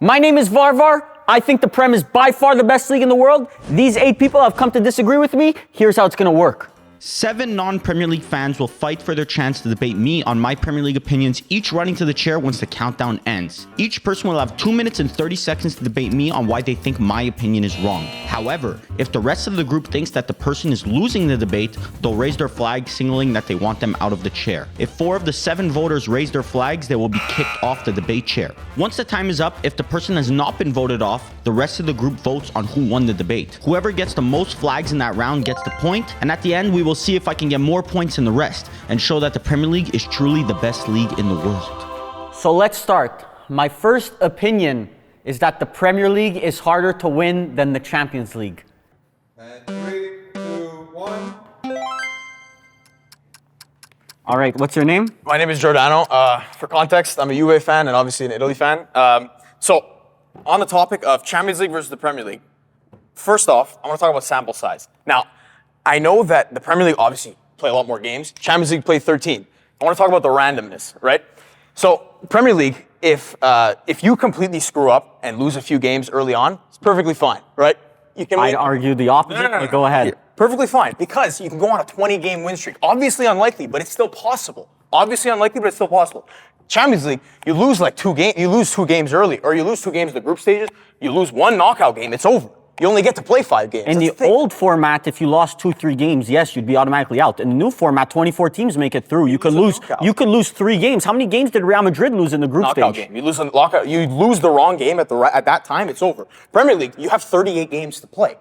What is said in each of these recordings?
My name is Varvar. I think the Prem is by far the best league in the world. These 8 people have come to disagree with me. Here's how it's going to work. 7 non-Premier League fans will fight for their chance to debate me on my Premier League opinions, each running to the chair once the countdown ends. Each person will have 2 minutes and 30 seconds to debate me on why they think my opinion is wrong. However, if the rest of the group thinks that the person is losing the debate, they'll raise their flag, signaling that they want them out of the chair. If 4 of the 7 voters raise their flags, they will be kicked off the debate chair. Once the time is up, if the person has not been voted off, the rest of the group votes on who won the debate. Whoever gets the most flags in that round gets the point, and at the end, we will see if I can get more points than the rest and show that the Premier League is truly the best league in the world. So let's start. My first opinion is that the Premier League is harder to win than the Champions League. And 3, 2, 1. All right, what's your name? My name is Giordano. For context, I'm a Juve fan and obviously an Italy fan. So, on the topic of Champions League versus the Premier League, first off, I want to talk about sample size. Now, I know that the Premier League obviously play a lot more games. Champions League play 13. I want to talk about the randomness, right? So, Premier League, if you completely screw up and lose a few games early on, it's perfectly fine, right? You can. I'd argue the opposite, but go ahead. Perfectly fine, because you can go on a 20-game win streak. Obviously unlikely, but it's still possible. Obviously unlikely, but it's still possible. Champions League, you lose like 2 games. You lose 2 games early, or you lose 2 games in the group stages. You lose 1 knockout game, it's over. You only get to play 5 games. In the old format, if you lost 2-3 games, yes, you'd be automatically out. In the new format, 24 teams make it through. You could lose 3 games. How many games did Real Madrid lose in the group knockout stage? Game. You lose a lockout. You lose the wrong game at that time, it's over. Premier League, you have 38 games to play.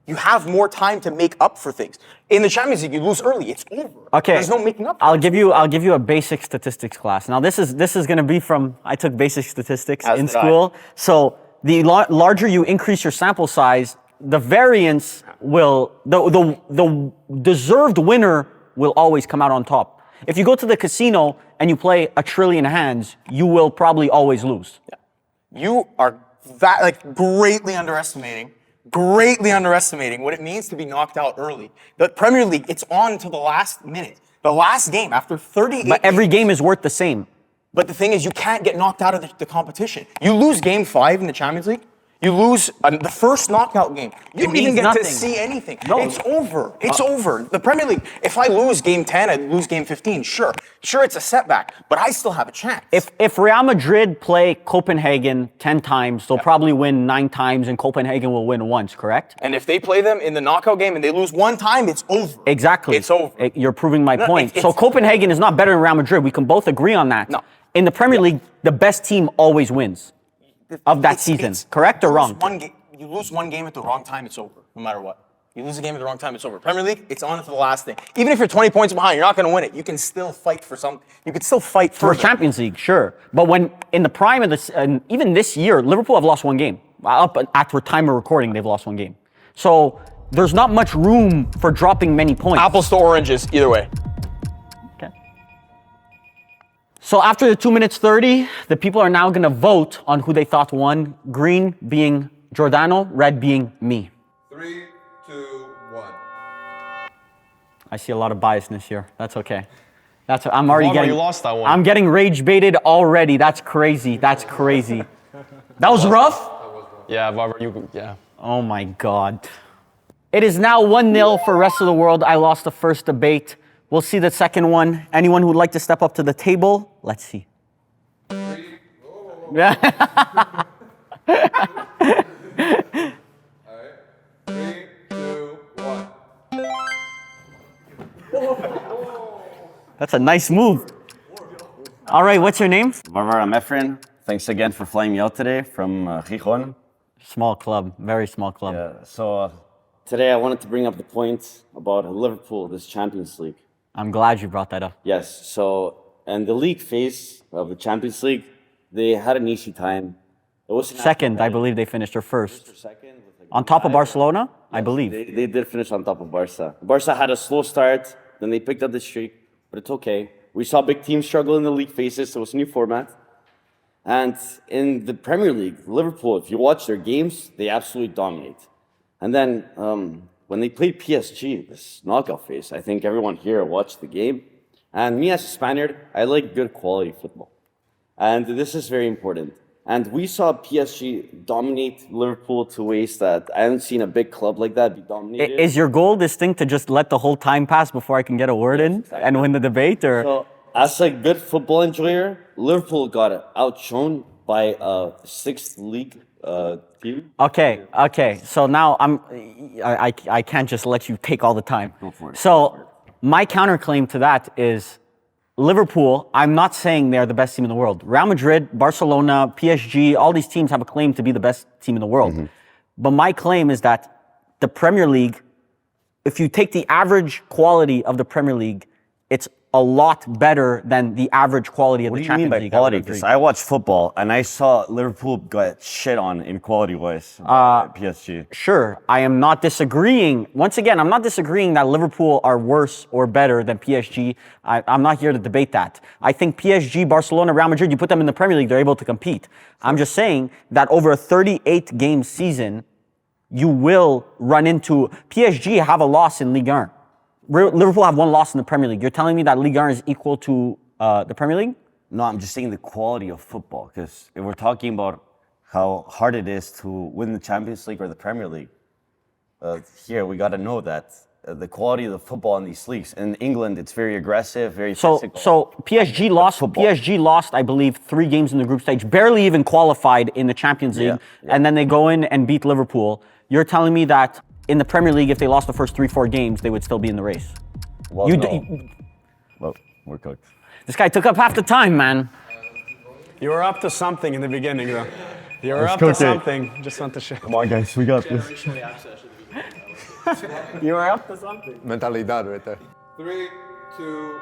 You have more time to make up for things. In the Champions League, you lose early. It's over. Okay. There's no making up. I'll give you a basic statistics class. Now this is going to be from, I took basic statistics in school. So the larger you increase your sample size, the variance will, the deserved winner will always come out on top. If you go to the casino and you play a trillion hands, you will probably always lose. Yeah. You are greatly underestimating what it means to be knocked out early. The Premier League, it's on to the last minute. The last game after 38 But every game is worth the same. But the thing is, you can't get knocked out of the competition. You lose game 5 in the Champions League, you lose the first knockout game. You don't even get to see anything. No. It's over. It's over. The Premier League, if I lose game 10, I lose game 15, sure. Sure, it's a setback, but I still have a chance. If Real Madrid play Copenhagen 10 times, they'll probably win 9 times and Copenhagen will win once, correct? And if they play them in the knockout game and they lose 1 time, it's over. Exactly. It's over. You're proving my point. So Copenhagen is not better than Real Madrid. We can both agree on that. No. In the Premier League, the best team always wins. Of that season, correct or wrong? You lose 1 game at the wrong time, it's over, no matter what. You lose a game at the wrong time, it's over. Premier League, it's on to the last thing. Even if you're 20 points behind, you're not going to win it. You can still fight for something. You can still fight for Champions League, sure. But when in the prime of this, even this year, Liverpool have lost 1 game. Up at time of recording, they've lost 1 game. So there's not much room for dropping many points. Apples to oranges, either way. So after the 2 minutes 30, the people are now going to vote on who they thought won. Green being Giordano, red being me. 3, 2, 1. I see a lot of biasness here. That's okay. I'm already getting. You lost that one. I'm getting rage baited already. That's crazy. That's crazy. That was rough? Yeah, Barbara, yeah. Oh my God. It is now 1-0 for rest of the world. I lost the first debate. We'll see the second one. Anyone who would like to step up to the table? Let's see. 3. Yeah. All right. 3, 2, 1. That's a nice move. All right, what's your name? Varvar, I'm Efren. Thanks again for flying me out today from Gijón. Small club, very small club. Yeah, so today I wanted to bring up the point about Liverpool, this Champions League. I'm glad you brought that up. Yes, so in the league phase of the Champions League, they had an easy time. It was second, I believe they finished or first. On top of Barcelona, I believe. They did finish on top of Barca. Barca had a slow start, then they picked up the streak, but it's okay. We saw big teams struggle in the league phases, so it's a new format. And in the Premier League, Liverpool, if you watch their games, they absolutely dominate. And then when they played PSG, this knockout phase, I think everyone here watched the game. And me as a Spaniard, I like good quality football. And this is very important. And we saw PSG dominate Liverpool to ways that I haven't seen a big club like that be dominated. Is your goal this thing to just let the whole time pass before I can get a word in and win the debate, or? So, as a good football enjoyer, Liverpool got outshone by a sixth league team. Okay. So now I can't just let you take all the time. Go for it. So my counterclaim to that is Liverpool. I'm not saying they're the best team in the world. Real Madrid, Barcelona, PSG, all these teams have a claim to be the best team in the world. Mm-hmm. But my claim is that the Premier League, if you take the average quality of the Premier League, it's a lot better than the average quality of What the do you mean Champions by League. quality? Because I watch football and I saw Liverpool get shit on in quality-wise by PSG. Sure, I am not disagreeing. Once again, I'm not disagreeing that Liverpool are worse or better than PSG. I'm not here to debate that. I think PSG, Barcelona, Real Madrid, you put them in the Premier League, they're able to compete. I'm just saying that over a 38-game season, you will run into... PSG have a loss in Ligue 1. Liverpool have one loss in the Premier League. You're telling me that Ligue 1 is equal to the Premier League? No, I'm just saying the quality of football. Because if we're talking about how hard it is to win the Champions League or the Premier League, here we got to know that the quality of the football in these leagues. In England, it's very aggressive, very physical. So PSG lost. football. PSG lost, I believe, 3 games in the group stage. Barely even qualified in the Champions League, and then they go in and beat Liverpool. You're telling me that in the Premier League, if they lost the first 3-4 games, they would still be in the race? Well, no. Well, we're cooked. This guy took up half the time, man. You were up to something in the beginning, though. You were up to something. Just want to show. Come on, guys, we got this. You were up to something. Mentalidad right there. 3, 2, 1.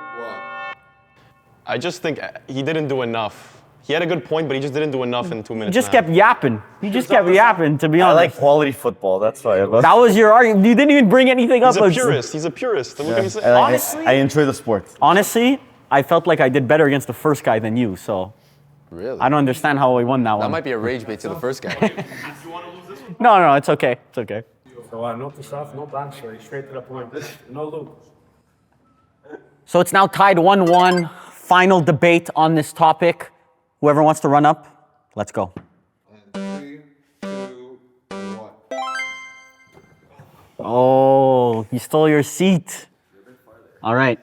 I just think he didn't do enough. He had a good point, but he just didn't do enough in 2 minutes. He just kept yapping. He just kept yapping, to be I honest. like quality football, that's why. That was your argument. You didn't even bring anything up. He's a purist. He's a purist. What can you say? Honestly? I enjoy the sport. Honestly, I felt like I did better against the first guy than you, so Really? I don't understand how we won that one. That might be a rage bait to the first guy. No, it's okay. It's okay. So no to soft, no backstory, straight to the point. No loop. So it's now tied 1-1. Final debate on this topic. Whoever wants to run up, let's go. 3, 2, 1. Oh, you stole your seat. All right.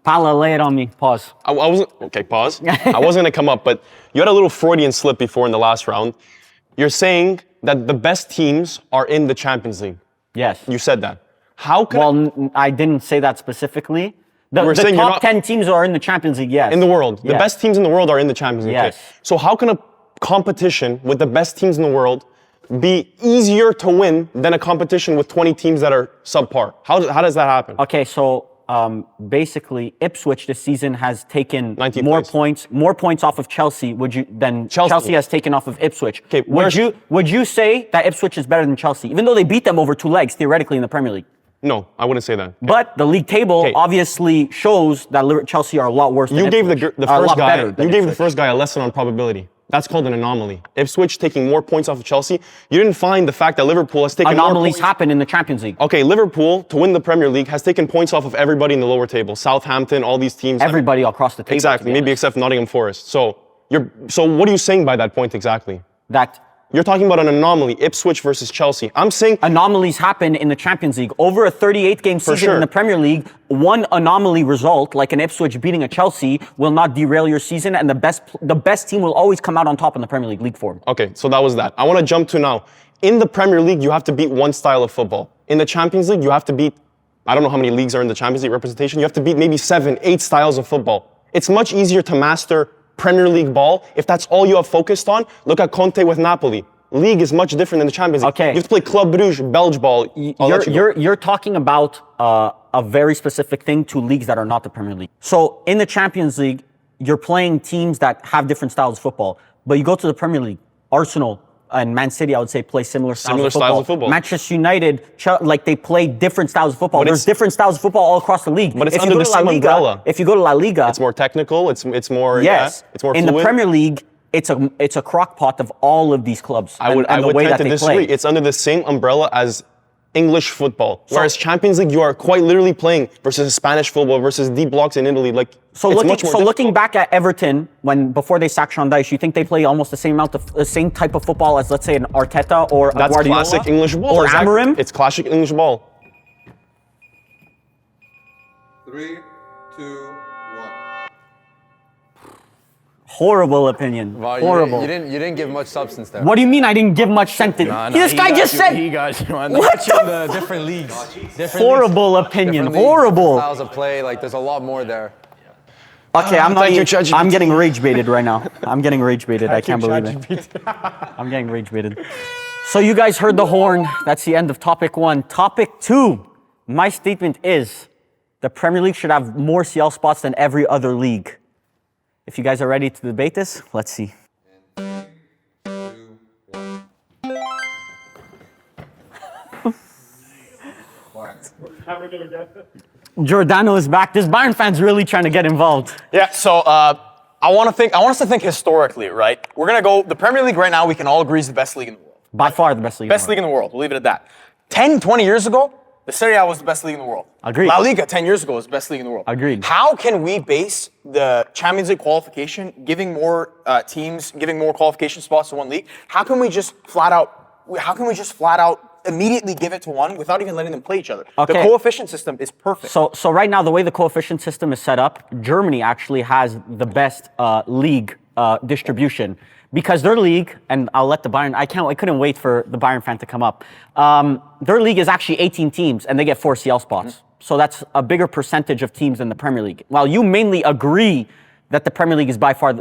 Pala, lay it on me. Pause. I wasn't, okay, pause. I wasn't gonna come up, but you had a little Freudian slip before in the last round. You're saying that the best teams are in the Champions League. Yes. You said that. How can Well, I didn't say that specifically. The saying you're top not- 10 teams are in the Champions League, yes. in the world, the Yes. best teams in the world are in the Champions League. Yes. Okay. So how can a competition with the best teams in the world be easier to win than a competition with 20 teams that are subpar? How does that happen? Okay, so basically, Ipswich this season has taken 19th place. more points off of Chelsea. Than Chelsea. Chelsea has taken off of Ipswich? Okay, would you say that Ipswich is better than Chelsea, even though they beat them over 2 legs theoretically in the Premier League? No, I wouldn't say that. But the league table Okay. obviously shows that Chelsea are a lot worse. You than gave Ipswich. the Are a first lot guy. better than You gave the Ipswich. first guy a lesson on probability. That's called an anomaly. Ipswich taking more points off of Chelsea. You didn't find the fact that Liverpool has taken more Anomalies points. happen in the Champions League. Okay, Liverpool to win the Premier League has taken points off of everybody in the lower table. Southampton, all these teams. Everybody across the table. Exactly, to be maybe honest. except Nottingham Forest. So what are you saying by that point exactly? That You're talking about an anomaly, Ipswich versus Chelsea. I'm saying anomalies happen in the Champions League. Over a 38-game season sure. in the Premier League, one anomaly result, like an Ipswich beating a Chelsea, will not derail your season, and the best team will always come out on top in the Premier League form. okay, so that was that. I want to jump to now. In the Premier League, you have to beat one style of football. In the Champions League, you have to beat, I don't know how many leagues are in the Champions League representation. You have to beat maybe 7, 8 styles of football. It's much easier to master Premier League ball if that's all you have focused on. Look at Conte with Napoli. League is much different than the Champions League. Okay. You have to play Club Brugge, Belge ball. I'll let you go. You're talking about a very specific thing to leagues that are not the Premier League. So in the Champions League, you're playing teams that have different styles of football. But you go to the Premier League, Arsenal and Man City, I would say, play similar styles of football. Manchester United, they play different styles of football. But There's different styles of football all across the league. But it's If you under go the to La same Liga, umbrella. If you go to La Liga, It's more technical. It's more. yes. Yeah, it's more in fluid. the Premier League, it's a crock pot of all of these clubs. I would and the way tend that to they disagree. play. It's under the same umbrella as English football. Whereas Champions League, you are quite literally playing versus Spanish football versus D blocks in Italy. Like, So it's looking, much more so looking difficult. back at Everton, before they sacked Sean Dyche, you think they play almost the same type of football as, let's say, an Arteta or a That's Guardiola? classic English ball. Or exactly. Amorim? It's classic English ball. 3, 2, 1. Horrible opinion. Wow, Horrible. You didn't give much substance there. What do you mean I didn't give much sentence? This guy just said He got you, man. What the different leagues? horrible opinion. Different leagues, Horrible. styles of play. Like there's a lot more there. Okay, I'm not. Thank you, even- ChatGPT. I'm getting rage baited right now. I'm getting rage baited. I can't believe it. I'm getting rage baited. So you guys heard the horn. That's the end of topic 1. Topic 2. My statement is the Premier League should have more CL spots than every other league. If you guys are ready to debate this, let's see. 3, 2, 1. Giordano is back. This Bayern fan's really trying to get involved. Yeah, so I want us to think historically, right? We're gonna go, the Premier League right now, we can all agree is the best league in the world. By far the best league. Best league in the world, we'll leave it at that. 10, 20 years ago, the Serie A was the best league in the world. Agreed. La Liga 10 years ago was the best league in the world. Agreed. How can we base the Champions League qualification, giving more teams, giving more qualification spots to one league? How can we just flat out immediately give it to one without even letting them play each other? Okay. The coefficient system is perfect. So right now, the way the coefficient system is set up, Germany actually has the best league distribution because their league, and I'll let the Bayern, I couldn't wait for the Bayern fan to come up. Their league is actually 18 teams and they get 4 CL spots. So that's a bigger percentage of teams than the Premier League. While you mainly agree that the Premier League is by far,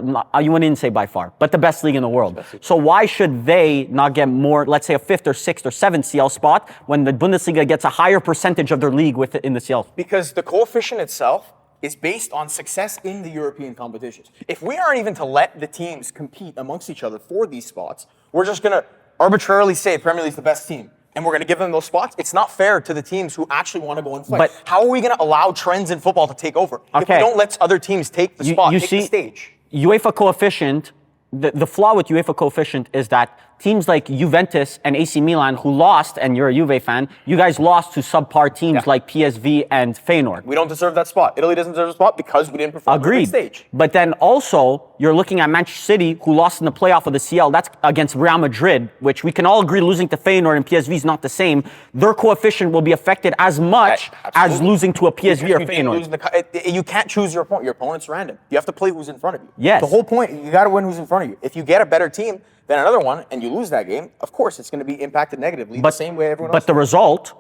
you wouldn't say by far, but the best league in the world. So why should they not get more, let's say a 5th or 6th or 7th CL spot when the Bundesliga gets a higher percentage of their league in the CL? Because the coefficient itself is based on success in the European competitions. If we aren't even to let the teams compete amongst each other for these spots, we're just going to arbitrarily say Premier League's the best team, and we're going to give them those spots. It's not fair to the teams who actually want to go and fight. But how are we going to allow trends in football to take over if Okay. we don't let other teams take the spot, take the stage? UEFA coefficient, the flaw with UEFA coefficient is that teams like Juventus and AC Milan who lost, and you're a Juve fan, you guys lost to subpar teams like PSV and Feyenoord. We don't deserve that spot. Italy doesn't deserve a spot because we didn't perform on the big Agreed. stage. But then also, you're looking at Manchester City, who lost in the playoff of the CL. That's against Real Madrid, which we can all agree losing to Feyenoord and PSV is not the same. Their coefficient will be affected as much as Absolutely. losing to a PSV or You can't Feyenoord. you can't choose your opponent. Your opponent's random. You have to play who's in front of you. Yes. The whole point, you got to win who's in front of you. If you get a better team than another one and you lose that game, of course it's going to be impacted negatively the same way everyone else. But the result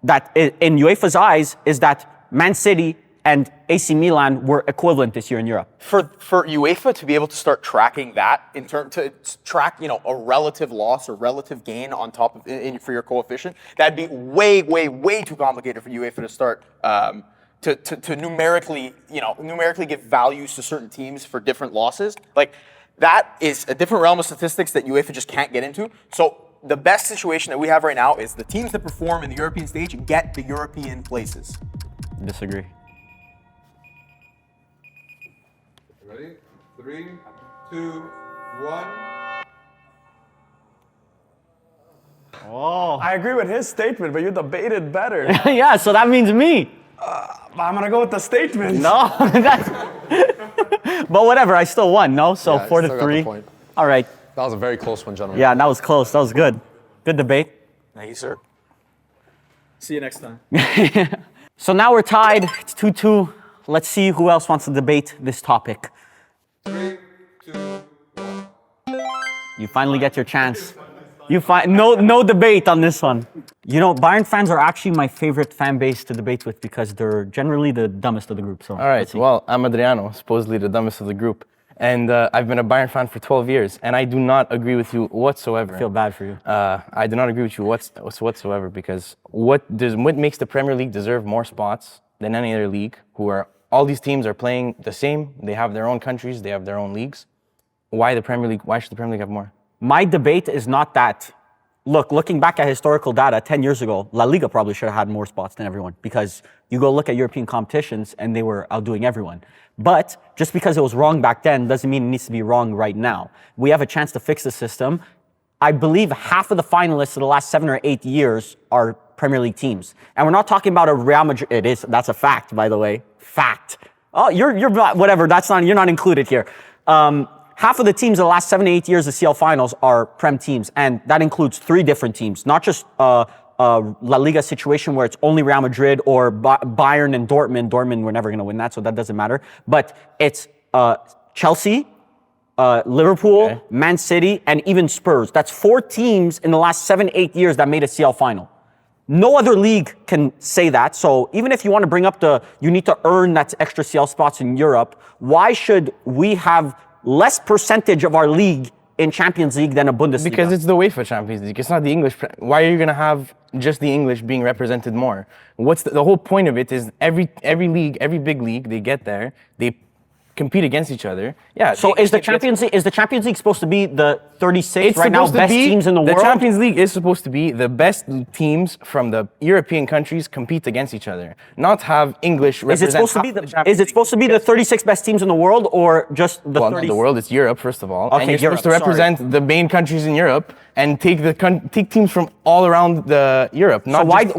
that in UEFA's eyes is that Man City and AC Milan were equivalent this year in Europe. For UEFA to be able to start tracking that in term to track, a relative loss or relative gain on top of for your coefficient, that'd be way too complicated for UEFA to start to numerically give values to certain teams for different losses. Like that is a different realm of statistics that UEFA just can't get into. So the best situation that we have right now is the teams that perform in the European stage get the European places. Disagree. Ready? 3, 2, 1. Oh. I agree with his statement, but you debated better. Yeah, so that means me. I'm gonna go with the statement. No, that's. But whatever, I still won. No, so Yeah, 4 still to got the 3. point. All right. That was a very close one, gentlemen. Yeah, that was close. That was good. Good debate. Thank you, sir. See you next time. So now we're tied. It's 2-2. Let's see who else wants to debate this topic. 3, 2, 1. You finally get your chance. No debate on this one. Bayern fans are actually my favorite fan base to debate with because they're generally the dumbest of the group. So all right, well, I'm Adriano, supposedly the dumbest of the group. And I've been a Bayern fan for 12 years, and I do not agree with you whatsoever. I feel bad for you. I do not agree with you whatsoever because what makes the Premier League deserve more spots than any other league, all these teams are playing the same, they have their own countries, they have their own leagues. Why should the Premier League have more? My debate is not that. Looking back at historical data, 10 years ago, La Liga probably should have had more spots than everyone because you go look at European competitions and they were outdoing everyone. But just because it was wrong back then doesn't mean it needs to be wrong right now. We have a chance to fix the system. I believe half of the finalists of the last 7 or 8 years are Premier League teams. And we're not talking about a Real Madrid. That's a fact, by the way. Fact. Oh, you're whatever. You're not included here. Half of the teams in the last 7 to 8 years of CL finals are Prem teams, and that includes 3 different teams, not just La Liga situation where it's only Real Madrid or Bayern and Dortmund. Dortmund, we're never going to win that, so that doesn't matter. But it's Chelsea, Liverpool, Man City, and even Spurs. That's 4 teams in the last 7, 8 years that made a CL final. No other league can say that. So even if you want to bring up you need to earn that extra CL spots in Europe, why should we have less percentage of our league in Champions League than a Bundesliga? Because it's the UEFA Champions League. It's not the English. Why are you going to have just the English being represented more? What's the whole point of it is every league, every big league, they get there, they compete against each other. Yeah. So is the Champions League supposed to be the 36 right now best teams in the world? The Champions League is supposed to be the best teams from the European countries compete against each other, not have English represent. Is it supposed to be the 36 best teams in the world, or just the 30? Not the world. It's Europe, first of all. Okay, and you're Europe, supposed to represent the main countries in Europe and take teams from all around Europe. Not so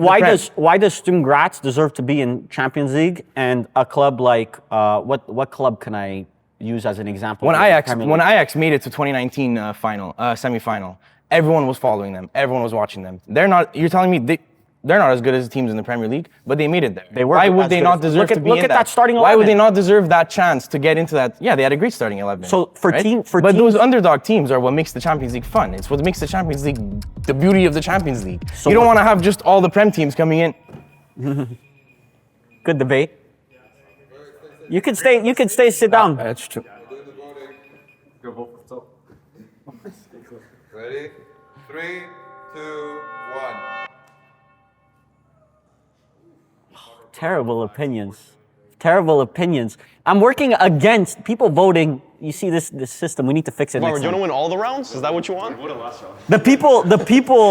why does Sturm Graz deserve to be in Champions League, and a club like what club can I use as an example? When Ajax made it to 2019 semifinal, everyone was following them. Everyone was watching them. You're telling me they're not as good as the teams in the Premier League, but they made it there. They were. Why would they not deserve to be in that? That starting 11. Why would they not deserve that chance to get into that? Yeah, they had a great starting 11. So but those underdog teams are what makes the Champions League fun. It's what makes the Champions League the beauty of the Champions League. So you don't want to have just all the Prem teams coming in. Good debate. You can stay. Sit down. That's true. Ready? 3, 2, 1. Terrible opinions. I'm working against people voting. You see this system. We need to fix it. Robert, next you time. want to win all the rounds? Is that what you want? The people.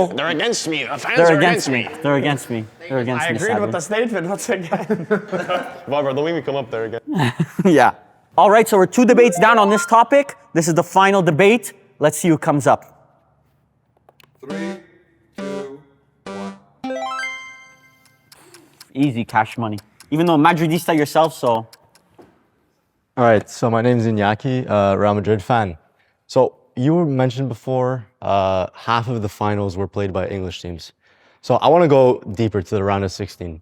They're against me. The fans are against me. They're against me. I agreed with the statement once again. Robert, don't make me come up there again. Yeah. All right, so we're 2 debates down on this topic. This is the final debate. Let's see who comes up. 3, 2, 1. Easy cash money. Even though Madridista yourself, so. All right, so my name is Iñaki, Real Madrid fan. So you mentioned before, half of the finals were played by English teams. So I want to go deeper to the round of 16.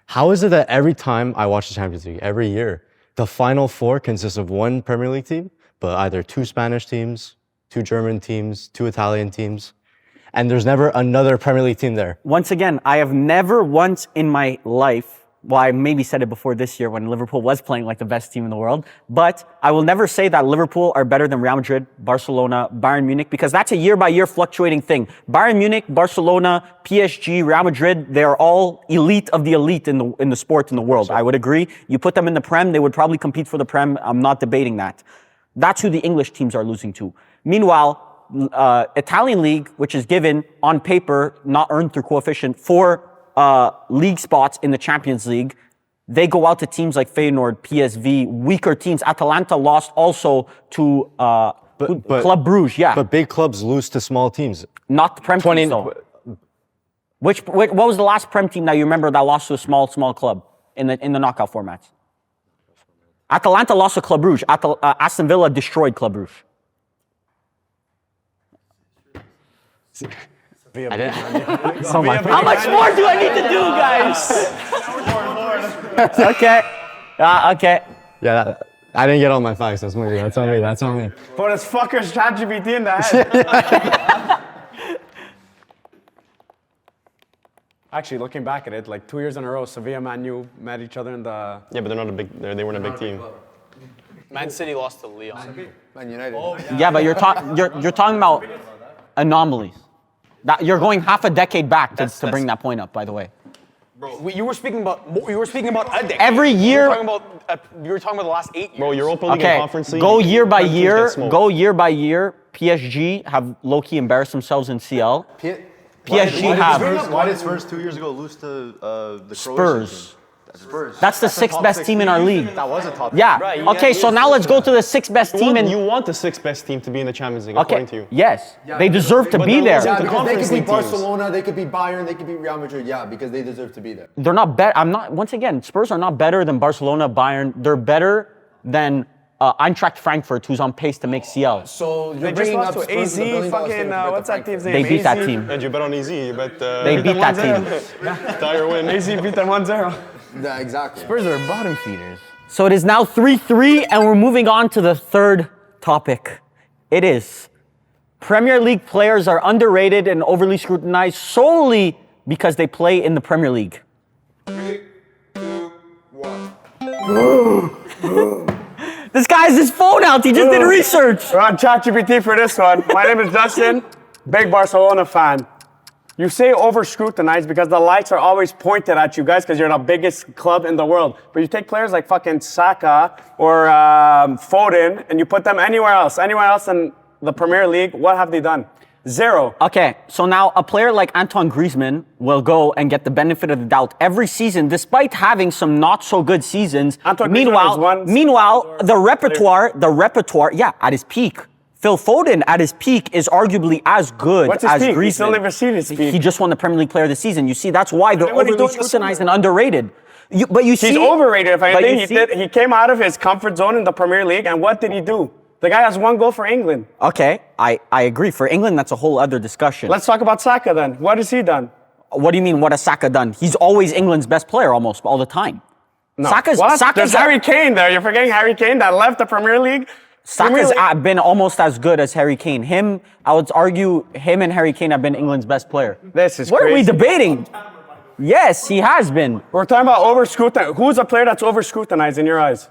How is it that every time I watch the Champions League, every year, the final 4 consists of 1 Premier League team, but either 2 Spanish teams, 2 German teams, 2 Italian teams, and there's never another Premier League team there? Once again, I have never once in my life, well, I maybe said it before this year when Liverpool was playing like the best team in the world, but I will never say that Liverpool are better than Real Madrid, Barcelona, Bayern Munich, because that's a year-by-year fluctuating thing. Bayern Munich, Barcelona, PSG, Real Madrid, they are all elite of the elite in the sport in the world. I would agree. You put them in the Prem, they would probably compete for the Prem. I'm not debating that. That's who the English teams are losing to. Meanwhile, Italian league, which is given on paper, not earned through coefficient, 4 league spots in the Champions League, they go out to teams like Feyenoord, PSV, weaker teams. Atalanta lost also to Club Brugge, yeah. But big clubs lose to small teams. Not the Prem team, though. What was the last Prem team that you remember that lost to a small club in the knockout formats? Atalanta lost to Club Brugge. Aston Villa destroyed Club Brugge. How much more do I need to do, guys? Okay. Okay. Yeah, I didn't get all my facts. That's on me. Put his fucker's ChatGPT in the head. Actually, looking back at it, like 2 years in a row, Sevilla, Man U met each other in the... Yeah, but they weren't a big team. Man City lost to Leon. Man United. Yeah, but you're talking about anomalies. You're going half a decade back to bring that point up, by the way. Bro, you were speaking about a decade. Every year. You were talking about the last 8 years. Bro, Europa League and Conference League. Go year by year. PSG have low-key embarrassed themselves in CL. PSG have. Why did Spurs 2 years ago lose to the Spurs? That's the sixth best team in our league. That was a top. Yeah. Okay, so now let's go to the sixth best team in. You want the sixth best team to be in the Champions League, according to you. Yes. They deserve to be there. Yeah, because they conference could be league teams. Barcelona, they could be Bayern, they could be Real Madrid. Yeah, because they deserve to be there. They're not better. I'm not. Once again, Spurs are not better than Barcelona, Bayern. They're better than Eintracht Frankfurt, who's on pace to make CL. So you're They just bringing lost up to Spurs AZ, with $1 billion fucking, statement what's that team's name? They beat that AZ. team. And you bet on EZ, you bet. They beat that team. Dyer win. AZ beat them 1-0. Yeah, exactly. Spurs are bottom feeders. So it is now 3-3, and we're moving on to the third topic. It is Premier League players are underrated and overly scrutinized solely because they play in the Premier League. 3, 2, 1. This guy has his phone out. He just did research. We're on ChatGPT for this one. My name is Justin, big Barcelona fan. You say over-scrutinized because the lights are always pointed at you guys because you're the biggest club in the world. But you take players like fucking Saka or Foden and you put them anywhere else in the Premier League, what have they done? Zero. Okay, so now a player like Antoine Griezmann will go and get the benefit of the doubt every season, despite having some not so good seasons. Antoine Griezmann is one- Meanwhile, the repertoire, yeah, at his peak. Phil Foden at his peak is arguably as good What's his as peak? Griezmann. We still never seen his peak. He just won the Premier League Player of the Season. You see, that's why they're what are you overly doing this scrutinized and summer? underrated. He's He's overrated. If but anything, you see- he came out of his comfort zone in the Premier League, and what did he do? The guy has one goal for England. Okay, I agree. For England, that's a whole other discussion. Let's talk about Saka then. What has he done? What do you mean, what has Saka done? He's always England's best player almost all the time. No. Saka's There's Harry Kane there. You're forgetting Harry Kane that left the Premier League. Saka's been almost as good as Harry Kane. I would argue him and Harry Kane have been England's best player. This is What crazy. are we debating? Yes, he has been. We're talking about over-scrutinized. Who's a player that's over-scrutinized in your eyes?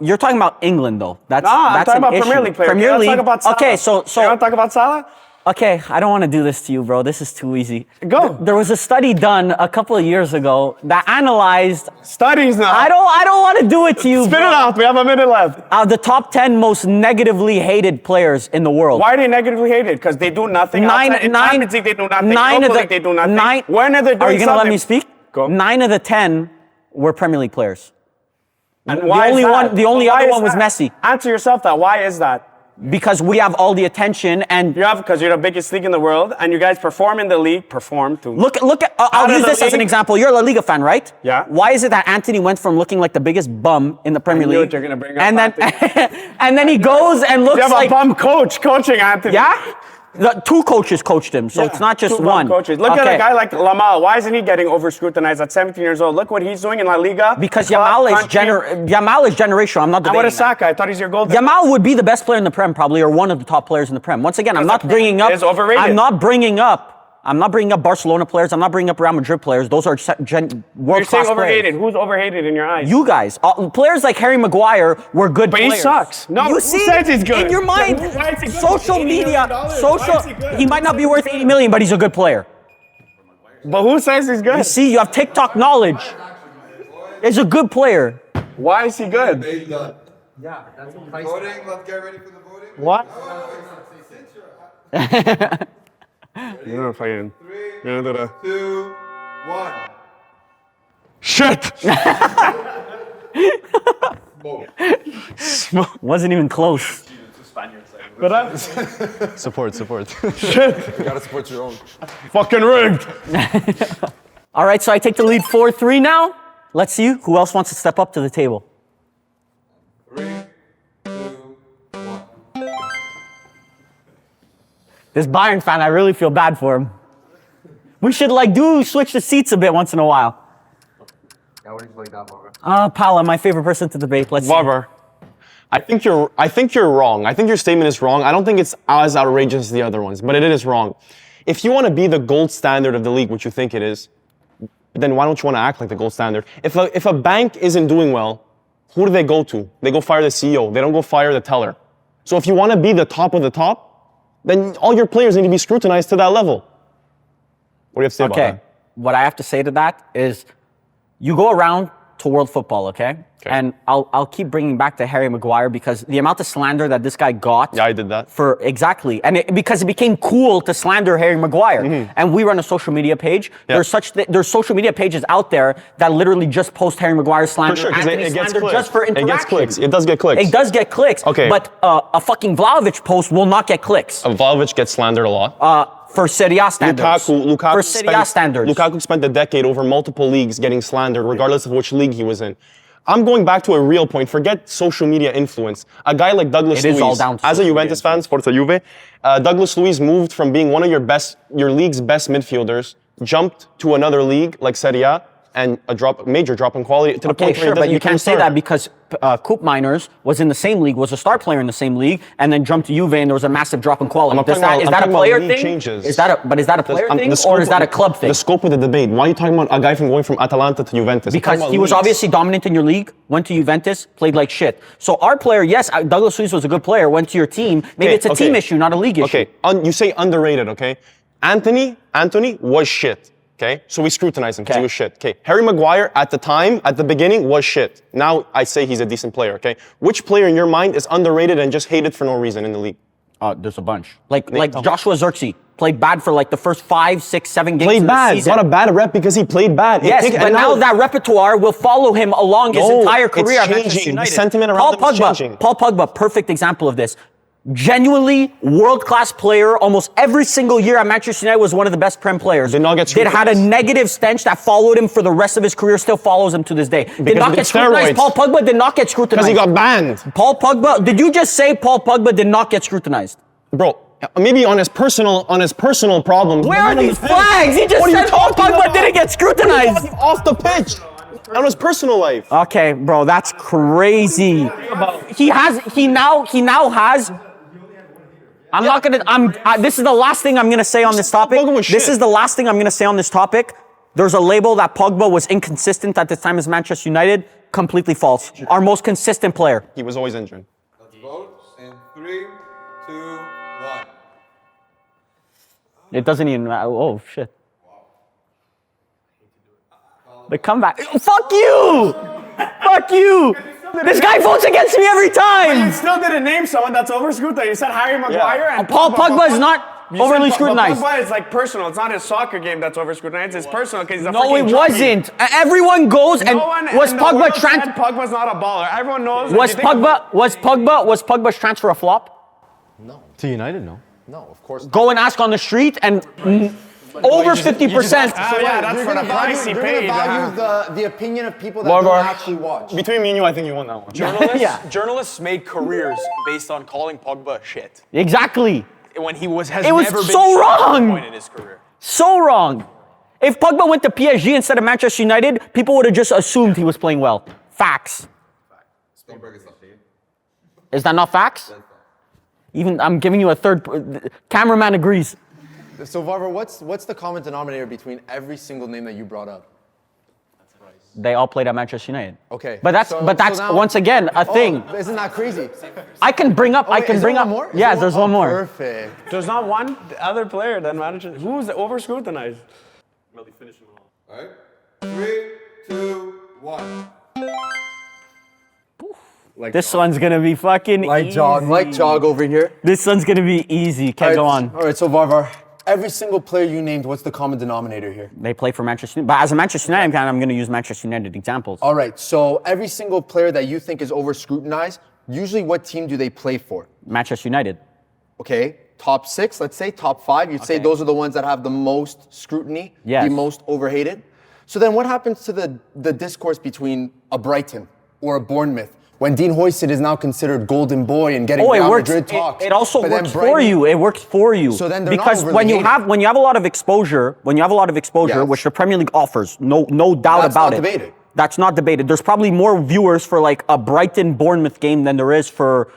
You're talking about England though. I'm talking about Premier League players. Premier Let's League. talk about Salah. Okay, so You want to talk about Salah? okay, I don't want to do this to you, bro. This is too easy. Go. There was a study done a couple of years ago that analyzed. Studies now. I don't want to do it to you. Spit bro. it out. We have a minute left. The top 10 most negatively hated players in the world. Why are they negatively hated? Because they do nothing. In Champions League, they do nothing. Europa League, they do nothing. When are they doing Are you going to let something? me speak? Go. 9 of the 10 were Premier League players. And The why is only that? one- the only Why other is one was that? Messi. Answer yourself that. Why is that? Because we have all the attention and You have because you're the biggest league in the world, and you guys perform in the league. look at. I'll Out of use the this as an league. example. You're a La Liga fan, right? Yeah. Why is it that Anthony went from looking like the biggest bum in the Premier knew League, what you're gonna bring up, and then Anthony. and then he goes and looks You have like a bum coach coaching Anthony. yeah. The 2 coaches coached him, so it's not just Two bum one. coaches. Look at Okay. a guy like Lamal. Why isn't he getting over-scrutinized at 17 years old? Look what he's doing in La Liga. Because Club, Yamal is country. Yamal is generational. I'm not And debating what is that. Saka? I thought he's your goal. Yamal would be the best player in the Prem, probably, or one of the top players in the Prem. Once again, I'm not bringing up. Is overrated. I'm not bringing up Barcelona players. I'm not bringing up Real Madrid players. Those are You're saying world-class overrated. players. Who's overrated in your eyes? You guys, players like Harry Maguire were good But players. he sucks. No, you who see, says he's good? in your mind, Why is he good? social media, Why is he good? he might not be worth 80 million, but he's a good player. But who says he's You good? see, you have TikTok knowledge. He's a good player. Why is he good? Debate done. Yeah, that's a price. Voting, let's get ready for the voting. What? Ready? You're not playing. 3, You're gonna do that. 2, 1. Shit! Wasn't even close. But Support. shit! You gotta support your own. Fucking rigged. All right, so I take the lead 4-3 now. Let's see who else wants to step up to the table. 3, 2, 1. This Bayern fan, I really feel bad for him. We should switch the seats a bit once in a while. Yeah, what do you like that, Barbara? Paula, my favorite person to debate. Let's see. Barber, I think you're wrong. I think your statement is wrong. I don't think it's as outrageous as the other ones, but it is wrong. If you want to be the gold standard of the league, which you think it is, then why don't you want to act like the gold standard? If a bank isn't doing well, who do they go to? They go fire the CEO. They don't go fire the teller. So if you want to be the top of the top, then all your players need to be scrutinized to that level. What do you have to say about Okay, that? what I have to say to that is you go around to world football, okay? And I'll keep bringing back to Harry Maguire because the amount of slander that this guy got. Yeah, I did that. Exactly. And because it became cool to slander Harry Maguire. And we run a social media page. Yeah. There's social media pages out there that literally just post Harry Maguire slander. For sure, because it gets clicks. Just for interaction. It gets clicks. It does get clicks. It does get clicks. Okay. But a fucking Vlahovic post will not get clicks. Vlahovic gets slandered a lot. For Serie A standards. Lukaku for Serie A standards. Lukaku spent a decade over multiple leagues getting slandered, regardless of which league he was in. I'm going back to a real point. Forget social media influence. A guy like Douglas Luiz, as a Juventus fan, Forza Juve, Douglas Luiz moved from being one of your league's best midfielders, jumped to another league like Serie A, and major drop in quality to the point where but you can't say that because Coop Miners was in the same league, was a star player in the same league, and then jumped to Juve and there was a massive drop in quality. Is that a player thing? Is that a player thing or is that a club thing? The scope of the debate. Why are you talking about a guy from going from Atalanta to Juventus? Because he was obviously dominant in your league, went to Juventus, played like shit. So our player, yes, Douglas Luiz was a good player, went to your team. Maybe it's a team issue, not a league issue. Okay, you say underrated, okay? Anthony was shit. Okay, so we scrutinized him because he was shit. Okay, Harry Maguire at the time, at the beginning, was shit. Now I say he's a decent player. Okay, which player in your mind is underrated and just hated for no reason in the league? There's a bunch. Like Joshua Zirkzee played bad for like the first 5, 6, 7 games. Played bad. It's not a bad rep because he played bad. Yes, but now that repertoire will follow him along his entire career at Manchester United. The sentiment around him is changing. Paul Pogba, perfect example of this. Genuinely world-class player. Almost every single year at Manchester United was one of the best Prem players. Did not get scrutinized. It had a negative stench that followed him for the rest of his career, still follows him to this day. Did not get scrutinized. Paul Pogba did not get scrutinized. Because he got banned. Paul Pogba, did you just say Paul Pogba did not get scrutinized? Bro, maybe on his personal problems. Where are these flags? He just said Paul Pogba didn't get scrutinized. Off the pitch. On his personal life. Okay, bro, that's crazy. He now has. This is the last thing I'm gonna say on this topic. This is the last thing I'm gonna say on this topic. There's a label that Pogba was inconsistent at the time as Manchester United. Completely false. Our most consistent player. He was always injured. Let's vote in 3, 2, 1. It doesn't even matter. Oh, shit. The comeback. Fuck you! Fuck you! This guy votes against me every time! You still didn't name someone that's over scrutinized. You said Harry Maguire and Paul Pogba is not overly scrutinized. Pogba is like personal. It's not his soccer game that's over scrutinized. It's personal because he's a No, it wasn't. Everyone goes and was Pogba Pogba's not a baller. Everyone knows. Was Pogba's transfer a flop? No. To United, no. No, of course not. Go and ask on the street and over 50%. Yeah, that's for the price he paid. You're gonna value the opinion of people that don't actually watch. Between me and you, I think you won that one. Journalists make careers based on calling Pogba shit. Exactly. When he was It was so wrong. In his career. So wrong. If Pogba went to PSG instead of Manchester United, people would have just assumed he was playing well. Facts. Is that not facts? Even I'm giving you a third. Cameraman agrees. So, Varver, what's the common denominator between every single name that you brought up? They all played at Manchester United. Okay. But that's now, once again a thing. Isn't that crazy? I can bring up. More? Yes, there's one more. Perfect. There's not one other player that manages. Who's over scrutinized? All right. 3, 2, 1. This one's gonna be fucking easy. Jog over here. This one's gonna be easy. Okay, go on. All right, so Varvar, every single player you named, what's the common denominator here? They play for Manchester United. But as a Manchester United fan, I'm gonna use Manchester United examples. All right, so every single player that you think is over scrutinized, usually what team do they play for? Manchester United. Okay, top 6, let's say, top 5. You'd say those are the ones that have the most scrutiny, the most overhated. So then what happens to the discourse between a Brighton or a Bournemouth when Dean Hoysted is now considered golden boy and getting Real Madrid talks? It also works for you. It works for you. So then they're because not when you have a lot of exposure, which the Premier League offers, no doubt about it. That's not debated. That's not debated. There's probably more viewers for like a Brighton Bournemouth game than there is for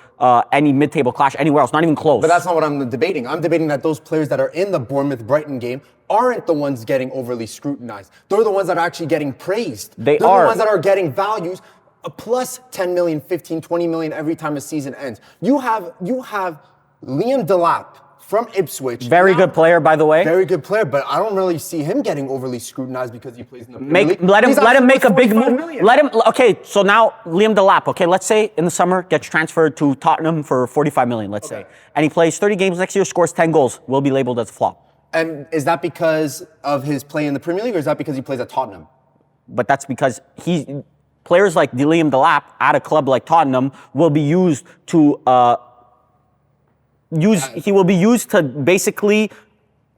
any mid-table clash anywhere else. Not even close. But that's not what I'm debating. I'm debating that those players that are in the Bournemouth-Brighton game aren't the ones getting overly scrutinized. They're the ones that are actually getting praised. They're the ones that are getting values. Plus 10 million, 15, 20 million every time a season ends. You have Liam Delap, from Ipswich. Very good player, by the way. Very good player, but I don't really see him getting overly scrutinized because he plays in the Premier League. Let him make a big move. Million. Okay, so now Liam Delap, okay, let's say in the summer gets transferred to Tottenham for 45 million, let's say. And he plays 30 games next year, scores 10 goals, will be labeled as a flop. And is that because of his play in the Premier League, or is that because he plays at Tottenham? But that's because players like Liam Delap at a club like Tottenham will be used to he will be used to basically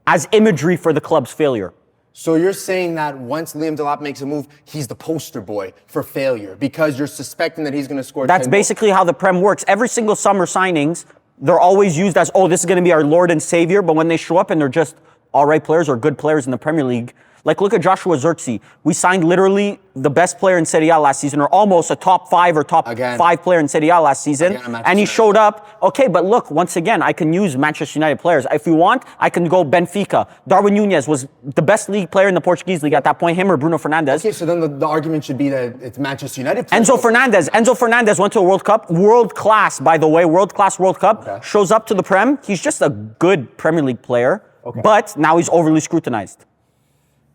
as imagery for the club's failure. So you're saying that once Liam Delap makes a move, he's the poster boy for failure because you're suspecting that he's going to score. That's basically how the Prem works. Every single summer signings, they're always used as, oh, this is going to be our Lord and Savior. But when they show up and they're just all right players or good players in the Premier League, like look at Joshua Zirkzee. We signed literally the best player in Serie A last season, or almost a top 5 or top 5 player in Serie A last season. And he showed up. Okay, but look, once again, I can use Manchester United players. If you want, I can go Benfica. Darwin Núñez was the best league player in the Portuguese league at that point, him or Bruno Fernandes. Okay, so then the argument should be that it's Manchester United players. Enzo Fernandez went to a World Cup. World class, by the way, world class World Cup. Okay. Shows up to the Prem. He's just a good Premier League player. Okay. But now he's overly scrutinized.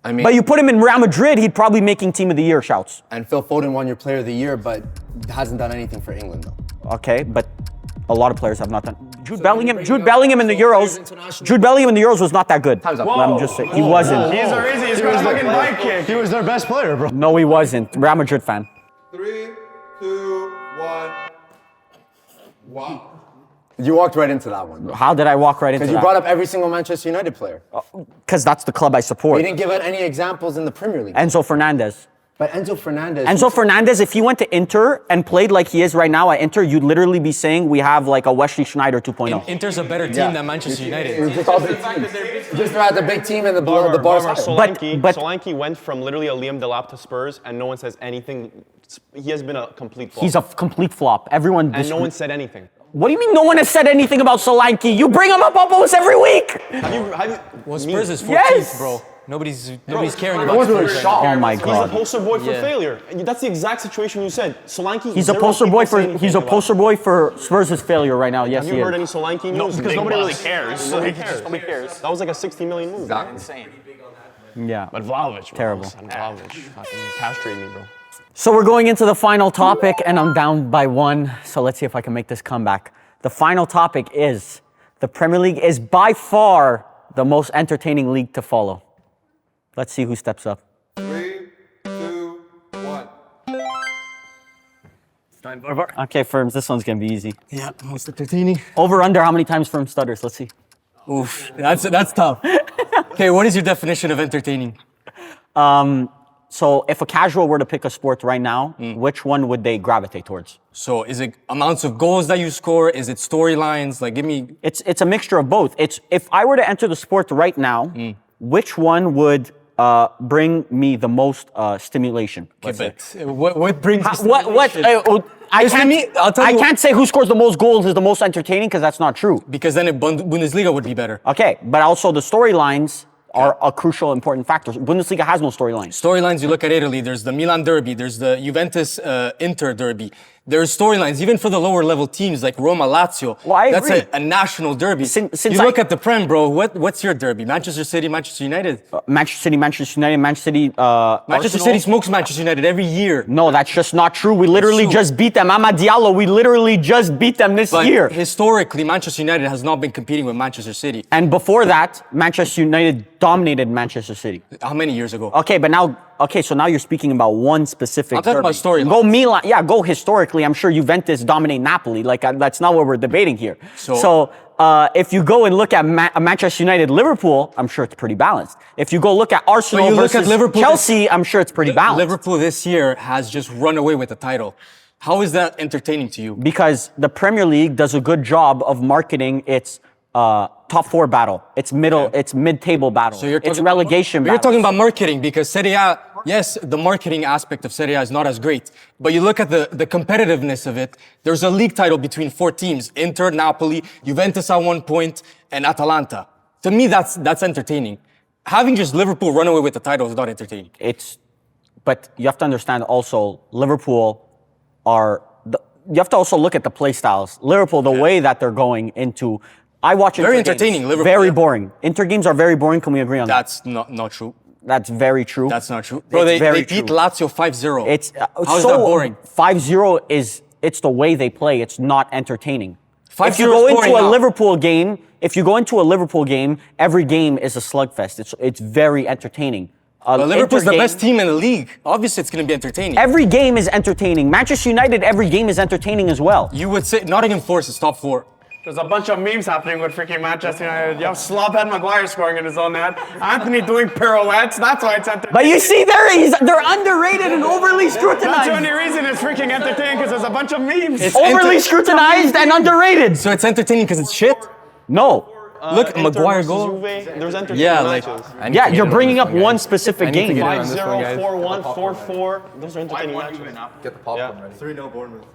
I mean, but you put him in Real Madrid, he'd probably making Team of the Year shouts. And Phil Foden won your Player of the Year, but hasn't done anything for England, though. Okay, but a lot of players have not done. Jude Bellingham in the Euros. Jude Bellingham in the Euros was not that good. I'm just saying, he wasn't. He's got a fucking bike kick. He was their best player, bro. No, he wasn't. Real Madrid fan. 3, 2, 1. Wow. You walked right into that one. How did I walk right into that? Because you brought up every single Manchester United player. Because that's the club I support. You didn't give out any examples in the Premier League. Enzo Fernandez. But Enzo Fernandez, if he went to Inter and played like he is right now at Inter, you'd literally be saying we have like a Wesley Schneider 2.0. Inter's a better team than Manchester United. Just all big teams. Just had the big team and the bar. Solanke went from literally a Liam Delap to Spurs, and no one says anything. He has been a complete flop. He's a complete flop. And no one said anything. What do you mean no one has said anything about Solanke? You bring him up almost every week. Well, Spurs is 14th, bro. Nobody's caring about Spurs. Oh my God. He's a poster boy for failure. That's the exact situation you said. Solanke. He's a poster boy for Spurs' failure right now. Yes, Have you heard any Solanke news? No, because nobody really cares. Nobody cares. That was like a 60 million move. That's insane. Yeah. But Vlahovic, bro. Terrible. Vlahovic fucking castrated me, bro. So we're going into the final topic, and I'm down by 1. So let's see if I can make this comeback. The final topic is the Premier League is by far the most entertaining league to follow. Let's see who steps up. 3, 2, 1. Okay, Firms, this one's gonna be easy. Yeah, most entertaining. Over under, how many times Firm stutters? Let's see. Oof, that's tough. Okay, what is your definition of entertaining? So if a casual were to pick a sport right now, which one would they gravitate towards? So is it amounts of goals that you score? Is it storylines? Like, give me. It's a mixture of both. It's if I were to enter the sport right now, which one would bring me the most stimulation? What brings? I can't say who scores the most goals is the most entertaining because that's not true. Because then Bundesliga would be better. Okay, but also the storylines are a crucial, important factor. Bundesliga has no storylines. Storylines, you look at Italy, there's the Milan derby, there's the Juventus Inter derby. There's storylines, even for the lower level teams like Roma, Lazio. Well, I That's agree. a national derby. You look at the Prem, bro, what's your derby? Manchester City, Manchester United? Manchester City, Manchester United, Manchester City, Manchester City smokes Manchester United every year. No, that's just not true. We literally just beat them. Amad Diallo, we literally just beat them this year. Historically, Manchester United has not been competing with Manchester City. And before that, Manchester United dominated Manchester City. How many years ago? Okay, so now you're speaking about one specific I'm talking about storylines. Go Milan, go historically. I'm sure Juventus dominate Napoli. Like, that's not what we're debating here. So if you go and look at Manchester United, Liverpool, I'm sure it's pretty balanced. If you go look at Arsenal versus Chelsea, I'm sure it's pretty balanced. Liverpool this year has just run away with the title. How is that entertaining to you? Because the Premier League does a good job of marketing its top 4 battle. It's mid-table battle. So it's relegation battle. You're talking about marketing because Serie A, yes, the marketing aspect of Serie A is not as great. But you look at the competitiveness of it, there's a league title between 4 teams. Inter, Napoli, Juventus at one point, and Atalanta. To me, that's entertaining. Having just Liverpool run away with the title is not entertaining. But you have to understand also, Liverpool you have to also look at the play styles. Liverpool, the way that they're going into I watch Very Inter games. entertaining, Liverpool, Very yeah. boring. Inter games are very boring. Can we agree on that? That's not true. That's very true. That's not true. Bro, It's very they beat true. Lazio 5-0. It's How is so that boring? 5-0 is it's the way they play. It's not entertaining. 5-0 If you go is into boring a now. Liverpool game, every game is a slugfest. It's very entertaining. But Liverpool's Inter the game- best team in the league. Obviously, it's going to be entertaining. Every game is entertaining. Manchester United, every game is entertaining as well. You would say Nottingham Forest is top 4. There's a bunch of memes happening with freaking Manchester United. You have Slobhead Maguire scoring in his own net. Anthony doing pirouettes. That's why it's entertaining. But you see, they're underrated and overly That's the scrutinized. only reason it's freaking entertaining, because there's a bunch of memes. It's Overly scrutinized and underrated. So it's entertaining because it's shit? No. Look, Inter Maguire versus goal. Juve, there's entertaining Yeah, like- matches. Yeah, you're bringing up one specific game. 5-0, 4-1, 4-4. Those are entertaining matches. Get the popcorn ready. 3-0 Bournemouth.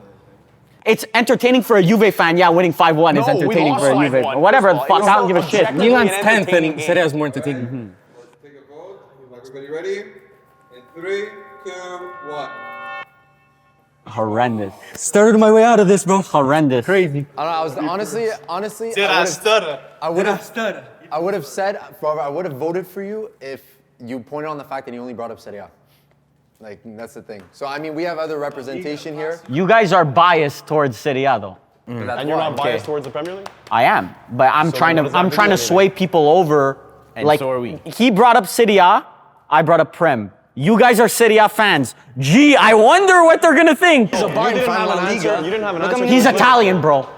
It's entertaining for a Juve fan. Yeah, winning 5-1 is No, we entertaining lost for a Juve. 5-1. Whatever, First of all, fuck, it I was don't give a shit. objectively Milan's an 10th entertaining and game. Serie A is more entertaining. Let's take a vote. Everybody ready? In 3, 2, 1. Horrendous. Started my way out of this, bro. Horrendous. Crazy. I don't know. I was honestly, I would have said, Robert, I would have voted for you if you pointed on the fact that you only brought up Serie A. Like, that's the thing. So, I mean, we have other representation here. You guys are biased towards Serie A, though. And you're not biased towards the Premier League? I am, but I'm trying to sway people over. And like, so are we. He brought up Serie A, I brought up Prem. You guys are Serie A fans. Gee, I wonder what they're gonna think. You didn't have an answer. You didn't have an answer. He's Italian, bro.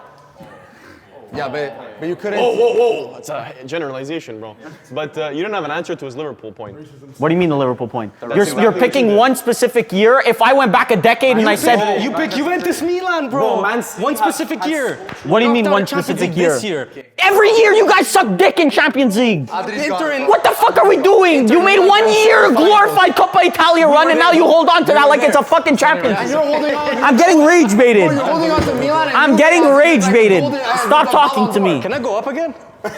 Yeah, but you couldn't. Whoa. That's a generalization, bro. But you didn't have an answer to his Liverpool point. What do you mean the Liverpool point? You're exactly what picking you did. one specific year. If I went back a decade and I said, You pick Juventus Milan, bro. one specific year. what do you mean Knocked out one of Champions specific League year? This year. Every year you guys suck dick in Champions League. Inter and What the fuck are we doing? You made 1 year glorified Coppa Italia run and now you hold on to that like it's a fucking Champions And League. you're holding on. I'm getting rage baited. You're holding on to Milan. and I'm you're getting holding on to rage like baited. holding on to Stop the talking Ballon to d'Or. me. Can I go up again? I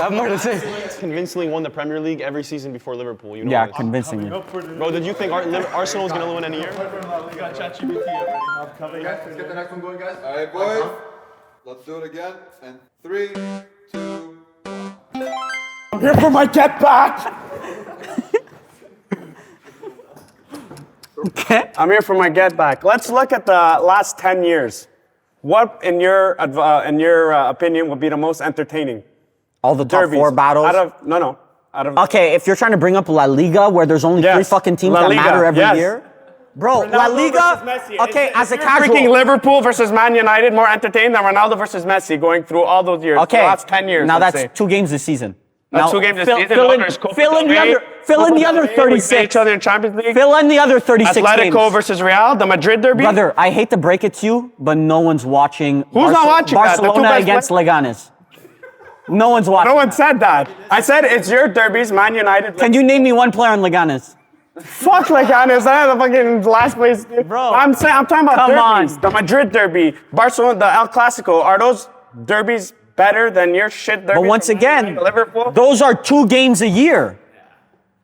have more to say. Convincingly won the Premier League every season before Liverpool. You know Yeah, this. convincingly. Bro, did you think Arsenal was going to win any year? Let's get the next one going, guys. All right, boys. Let's do it again. And 3, 2, 1. I'm here for my get back. Okay. I'm here for my get back. Let's look at the last 10 years. What, in your opinion, would be the most entertaining? All the top Derbies. four battles. Out of Okay, if you're trying to bring up La Liga where there's only Yes. 3 fucking teams La that Liga, matter every yes. year. Bro, La Ronaldo Liga, versus Messi. okay, as a You're freaking casual. Liverpool versus Man United more entertaining than Ronaldo versus Messi going through all those years. Okay, The last 10 years. now let's that's say. 2 games this season. That's Now, 2 games this fill- season. Fill in, There's Copa fill in the del Rey, other, fill in the Copa other del Rey, we beat 36. each other in Champions League. Fill in the other 36 Atletico games. versus Real, the Madrid derby. Brother, I hate to break it to you, but no one's watching. Who's not watching that? The two Barcelona best against Leganes. No one's watching. No one said that. I said it's your derbies, Man United. Can you name me one player on Leganes? Fuck Leganes, they're the fucking last place. Bro. I'm talking about Come derbies. on. The Madrid derby, Barcelona, the El Clasico. Are those derbies better than your shit derbies? But once from again, Liverpool. those are 2 games a year.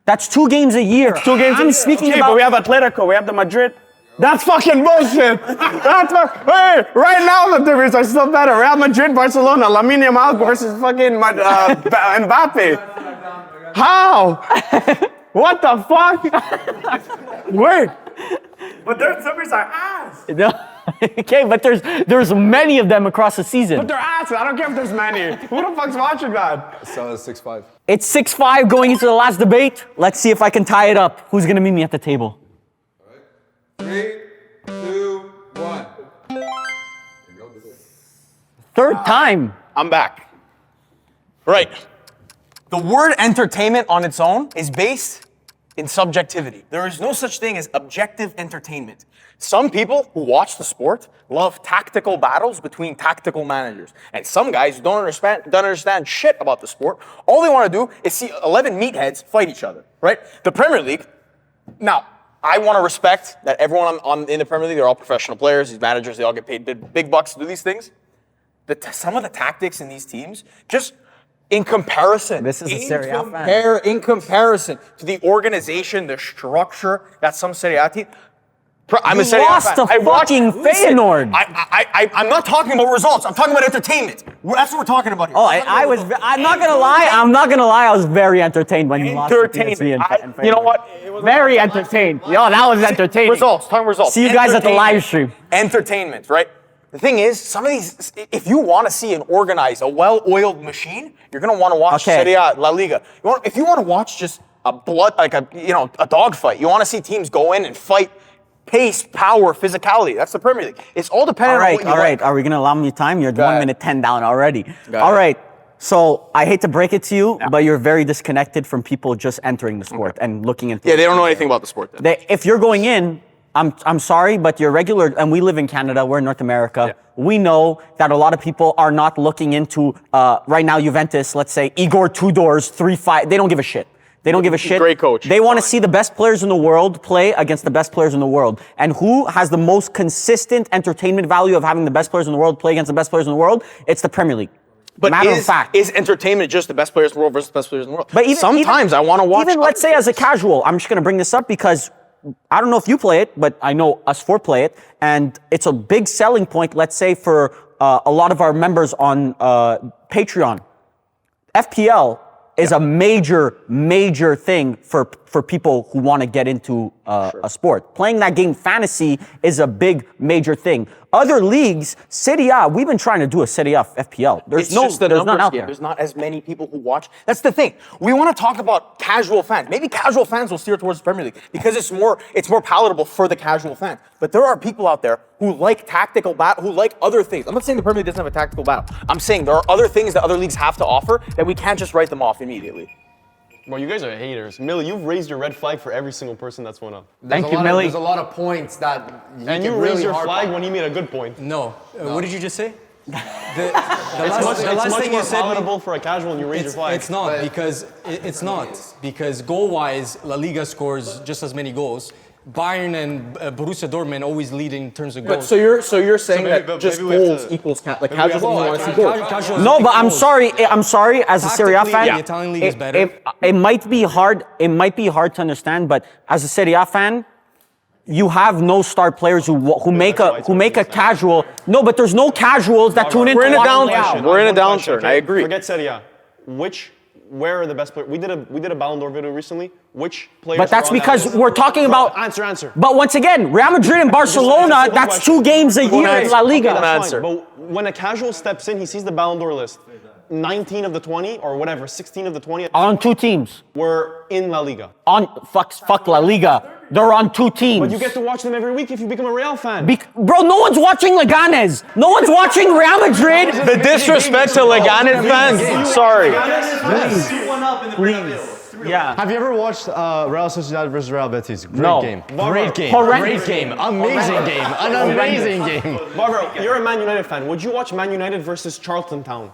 That's 2 games a year. 2 games. I'm speaking okay, about. but we have Atletico, we have the Madrid. That's fucking bullshit. Hey, right now the derbies are still better. Real Madrid, Barcelona, Lamine Yamal versus fucking Mbappe. How? What the fuck? Wait. But their derbies are ass. No. Okay, but there's many of them across the season. But they're ass. I don't care if there's many. Who the fuck's watching that? So it's 6-5. It's 6-5 going into the last debate. Let's see if I can tie it up. Who's gonna meet me at the table? 3, 2, 1. Third time. I'm back. Right. The word entertainment on its own is based in subjectivity. There is no such thing as objective entertainment. Some people who watch the sport love tactical battles between tactical managers. And some guys who don't understand shit about the sport. All they want to do is see 11 meatheads fight each other, right? The Premier League, now, I want to respect that everyone in the Premier League, they're all professional players, these managers, they all get paid big bucks to do these things. Some of the tactics in these teams, just in comparison, This is a Serie A fan. in comparison to the organization, the structure that some Serie A team, I'm You a Serie A lost fan. to I watch- fucking listen, Feyenoord. I'm not talking about results. I'm talking about entertainment. That's what we're talking about here. Oh, I'm not gonna lie. I was very entertained when you lost to PSV Entertainment. and You know what? Very entertained. Yo, that was entertaining. Results. Talking results. See you guys at the live stream. Entertainment, right? The thing is, some of these, if you want to see an organized, a well-oiled machine, you're gonna want to watch Serie A, La Liga. If you want to watch just a dogfight, you want to see teams go in and fight, pace, power, physicality. That's the Premier League. It's all dependent on what you like. Are we gonna allow me time? You're 1 ahead. minute 10 down already. Go All ahead. right. So I hate to break it to you, but you're very disconnected from people just entering the sport and looking into. Yeah, they don't know anything about the sport. Then. If you're going in, I'm sorry, but you're regular, and we live in Canada, we're in North America. Yeah. We know that a lot of people are not looking into, right now, Juventus, let's say, Igor Tudor's 3-5, they don't give a shit. They don't give a shit. Great coach. They want to see the best players in the world play against the best players in the world. And who has the most consistent entertainment value of having the best players in the world play against the best players in the world? It's the Premier League. But Matter of fact. is entertainment just the best players in the world versus the best players in the world? But sometimes I want to watch. Even let's say as a casual, I'm just going to bring this up because I don't know if you play it, but I know us four play it, and it's a big selling point. Let's say for a lot of our members on Patreon, FPL is a major thing for people who want to get into a sport. Playing that game fantasy is a big major thing. Other leagues, Serie A, we've been trying to do a Serie A FPL. There's none out there. There's not as many people who watch. That's the thing. We want to talk about casual fans. Maybe casual fans will steer towards the Premier League because it's more palatable for the casual fan. But there are people out there who like tactical battle, who like other things. I'm not saying the Premier League doesn't have a tactical battle. I'm saying there are other things that other leagues have to offer that we can't just write them off immediately. Well, you guys are haters. Millie, you've raised your red flag for every single person that's went up. Thank you, Millie. There's a lot of points that And you raised your flag when you made a good point. No. What did you just say? The It's last much thing more you said. palatable for a casual and you raise your flag. It's not because goal-wise, La Liga scores just as many goals. Bayern and Borussia Dortmund always lead in terms of goals. So you're saying maybe- that just maybe we have goals to- equals like casual fans want to see goals. No, but I'm sorry. As a Serie A Tactically, fan, the Italian league is better. It might be hard. It might be hard to understand, but as a Serie A fan, you have no star players who make a casual. No, but there's no casuals that tune in. We're in a watch downturn. Leao. We're in a One question, downturn. okay? I agree. Forget Serie A. Where are the best players? We did a Ballon d'Or video recently. Which players? But that's are on that because list? we're talking about. Answer. But once again, Real Madrid and Barcelona, Simple that's question. 2 games a year in La Liga. Okay, that's Answer. fine. But when a casual steps in, he sees the Ballon d'Or list. 19 of the 20 or whatever, 16 of the 20 On 2 teams. were in La Liga. On fuck La Liga. They're on 2 teams. But you get to watch them every week if you become a Real fan. Bro, no one's watching Leganes. No one's watching Real Madrid. The disrespect to Leganes fans. Sorry. Please. Yeah. Have you ever watched Real Sociedad versus Real Betis? Great No. game. Great game. Horrendous. Great game. Amazing game. An amazing game. Barbara, you're a Man United fan. Would you watch Man United versus Charlton Town?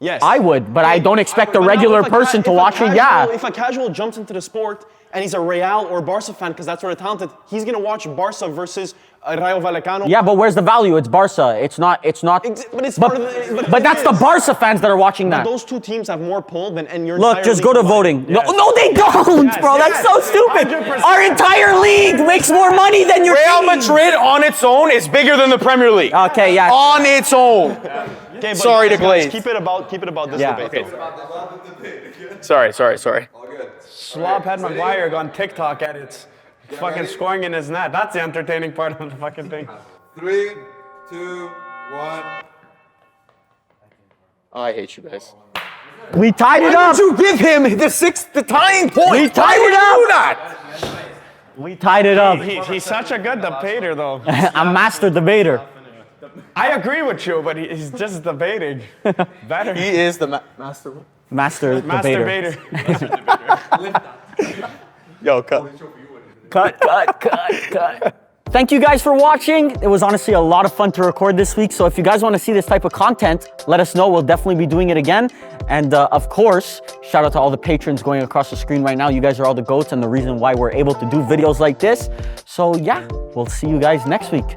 Yes. I would, but I don't expect a But now regular if a person to if a watch it. casual- Yeah. If a casual jumps into the sport and he's a Real or Barca fan because that's where they're talented, he's gonna watch Barca versus Rayo Vallecano. Yeah, but where's the value? It's Barca. It's not. But it's part of the. But that's the Barca fans that are watching that. Those two teams have more pull than your Look, entire just league go to combined. voting. Yes. No, they don't, Yes, bro. That's yes. so stupid. 100%. Our entire league makes more money than your Real team. Madrid on its own is bigger than the Premier League. Okay, yeah. On its own. Okay, but Sorry to guys, glaze. Keep it about this Yeah. debate. Sorry. All good. Slob had Maguire on TikTok at its fucking scoring in his net. That's the entertaining part of the fucking thing. 3, 2, 1. Oh, I hate you guys. We tied it Why up. did you give him the tying point? We tied Why would it you up. do that? We tied it up. He's such a good debater, though. I'm master debater. I agree with you, but he's just debating. Better. He is the master. Master debater. Masturbator. Yo, cut. Cut. Thank you guys for watching. It was honestly a lot of fun to record this week. So if you guys want to see this type of content, let us know. We'll definitely be doing it again. And of course, shout out to all the patrons going across the screen right now. You guys are all the GOATs and the reason why we're able to do videos like this. So yeah, we'll see you guys next week.